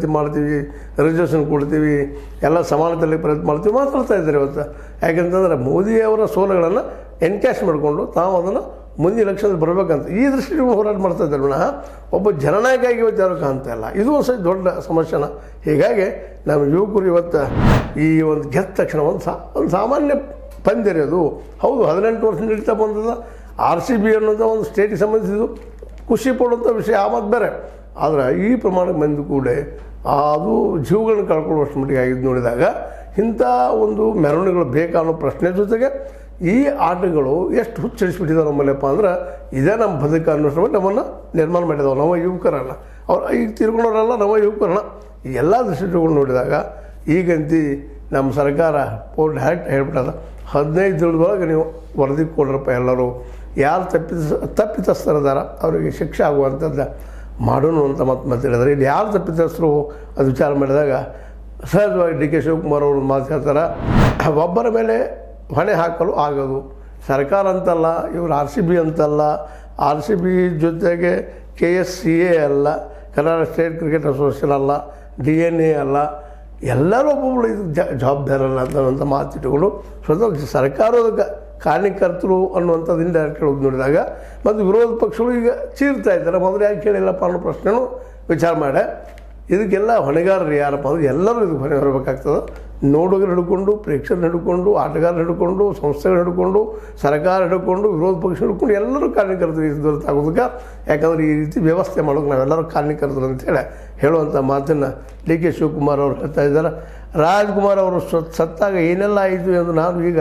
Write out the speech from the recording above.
ಪ್ರಗತಿ ಮಾಡ್ತೀವಿ, ರಿಸರ್ವೇಷನ್ ಕೊಡ್ತೀವಿ, ಎಲ್ಲ ಸಮಾನತೆಯಲ್ಲಿ ಪ್ರಯತ್ನ ಮಾಡ್ತೀವಿ ಮಾತಾಡ್ತಾ ಇದ್ದಾರೆ ಇವತ್ತು. ಯಾಕೆಂತಂದರೆ ಮೋದಿಯವರ ಸೋಲುಗಳನ್ನು ಎನ್ಕ್ಯಾಶ್ ಮಾಡಿಕೊಂಡು ತಾವು ಅದನ್ನು ಮುಂದಿನ ಎಲೆಕ್ಷನ್ದಲ್ಲಿ ಬರಬೇಕಂತ ಈ ದೃಷ್ಟಿಯಿಂದ ಹೋರಾಟ ಮಾಡ್ತಾ ಇದ್ದಾರೆ ವಿನಃ ಒಬ್ಬ ಜನನಾಯಕ ಆಗಿ ಇವತ್ತು ಯಾರು ಕಾಣ್ತಾ ಇಲ್ಲ. ಇದು ಒಂದು ದೊಡ್ಡ ಸಮಸ್ಯೆನ. ಹೀಗಾಗಿ ನಮ್ಮ ಯುವಕರು ಇವತ್ತು ಈ ಒಂದು ಗೆದ್ದ ತಕ್ಷಣ ಒಂದು ಸಾಮಾನ್ಯ ಪಂದ್ಯ ಅದು ಹೌದು. 18 ವರ್ಷ ನಡೀತಾ ಬಂದದ RCB ಅನ್ನೋದು ಒಂದು ಸ್ಟೇಟಿಗೆ ಸಂಬಂಧಿಸಿದ್ದು ಖುಷಿ ಪಡುವಂಥ ವಿಷಯ ಆ ಮತ್ತು ಬೇರೆ. ಆದರೆ ಈ ಪ್ರಮಾಣಕ್ಕೆ ಮಂದಿ ಕೂಡ ಅದು ಜೀವಗಳನ್ನು ಕಳ್ಕೊಳ್ಳುವಷ್ಟು ಮಟ್ಟಿಗೆ ಆಗಿದ್ದು ನೋಡಿದಾಗ ಇಂಥ ಒಂದು ಮೆರವಣಿಗೆಗಳು ಬೇಕಾ ಅನ್ನೋ ಪ್ರಶ್ನೆ ಜೊತೆಗೆ ಈ ಆಟಗಳು ಎಷ್ಟು ಹುಚ್ಚರಿಸ್ಬಿಟ್ಟಿದ್ದಾವೆ ನಮ್ಮಲ್ಲಪ್ಪ ಅಂದ್ರೆ ಇದೇ ನಮ್ಮ ಬದುಕು ಅನ್ನೋಷ್ಟು ಮಟ್ಟ ನಮ್ಮನ್ನು ನಿರ್ಮಾಣ ಮಾಡಿದಾವೆ. ನಮ್ಮ ಯುವಕರಲ್ಲ ಅವ್ರು ಈಗ ತಿರ್ಕೊಂಡವರಲ್ಲ, ನಮ್ಮ ಯುವಕರನ್ನ ಈ ಎಲ್ಲ ದೃಷ್ಟಿಗಳು ನೋಡಿದಾಗ ಈಗಂತಿ ನಮ್ಮ ಸರ್ಕಾರ ಡೈರೆಕ್ಟ್ ಹೇಳ್ಬಿಟ್ಟದ 15 ದಿನದೊಳಗೆ ನೀವು ವರದಿ ಕೊಡ್ರಪ್ಪ ಎಲ್ಲರೂ. ಯಾರು ತಪ್ಪಿತಸ್ಥರದಾರ ಅವರಿಗೆ ಶಿಕ್ಷೆ ಆಗುವಂಥದ್ದು ಮಾಡೋಣ ಅಂತ ಮತ್ತೆ ಹೇಳಿದ್ರೆ ಇಲ್ಲಿ ಯಾರು ತಪ್ಪಿತಸ್ಥರು ಅದು ವಿಚಾರ ಮಾಡಿದಾಗ ಸಹಜವಾಗಿ DK ಶಿವಕುಮಾರ್ ಅವರು ಮಾತು ಹೇಳ್ತಾರೆ, ಒಬ್ಬರ ಮೇಲೆ ಹೊಣೆ ಹಾಕಲು ಆಗೋದು ಸರ್ಕಾರ ಅಂತಲ್ಲ, ಇವರು RCB ಅಂತಲ್ಲ, RCB ಜೊತೆಗೆ KSCA ಅಲ್ಲ, ಕರ್ನಾಟಕ ಸ್ಟೇಟ್ ಕ್ರಿಕೆಟ್ ಅಸೋಸಿಯೇಷನ್ ಅಲ್ಲ, DNA ಅಲ್ಲ, ಎಲ್ಲರೂ ಒಬ್ಬೊಬ್ಬರು ಇದು ಜವಾಬ್ದಾರಲ್ಲ ಅಂತ ಮಾತಿಟ್ಟುಕೊಂಡು ಸ್ವತಃ ಸರ್ಕಾರದ ಕಾರ್ಯಕರ್ತರು ಅನ್ನುವಂಥದ್ದು ಇಂಡೈರೆಕ್ಟ್ ಹೇಳೋದು ನೋಡಿದಾಗ ಮತ್ತು ವಿರೋಧ ಪಕ್ಷಗಳು ಈಗ ಚೀರ್ತಾ ಇದ್ದಾರೆ. ಮೊದಲು ಯಾಕೆ ಕೇಳಿಲ್ಲಪ್ಪ ಅನ್ನೋ ಪ್ರಶ್ನೆನೂ ವಿಚಾರ ಮಾಡಿ ಇದಕ್ಕೆಲ್ಲ ಹೊಣೆಗಾರರು ಯಾರಪ್ಪ ಅಂದ್ರೆ ಎಲ್ಲರೂ ಇದಕ್ಕೆ ಹೊಣೆ ಹೊರಬೇಕಾಗ್ತದೆ. ನೋಡುಗರು ಹಿಡ್ಕೊಂಡು, ಪ್ರೇಕ್ಷಕರು ಹಿಡ್ಕೊಂಡು, ಆಟಗಾರರು ಹಿಡ್ಕೊಂಡು, ಸಂಸ್ಥೆಗಳು ಹಿಡ್ಕೊಂಡು, ಸರ್ಕಾರ ಹಿಡ್ಕೊಂಡು, ವಿರೋಧ ಪಕ್ಷ ಹಿಡ್ಕೊಂಡು ಎಲ್ಲರೂ ಕಾರ್ಯಕರ್ತರು ದೊರೆತಾಗೋದಕ್ಕೆ. ಯಾಕಂದರೆ ಈ ರೀತಿ ವ್ಯವಸ್ಥೆ ಮಾಡೋಕೆ ನಾವೆಲ್ಲರೂ ಕಾರ್ಯಕರ್ತರು ಅಂತೇಳಿ ಹೇಳುವಂಥ ಮಾತನ್ನು DK ಶಿವಕುಮಾರ್ ಅವರು ಹೇಳ್ತಾ ಇದ್ದಾರೆ. ರಾಜ್ಕುಮಾರ್ ಅವರು ಸತ್ತಾಗ ಏನೆಲ್ಲ ಆಯಿತು ಎಂದು ನಾನು ಈಗ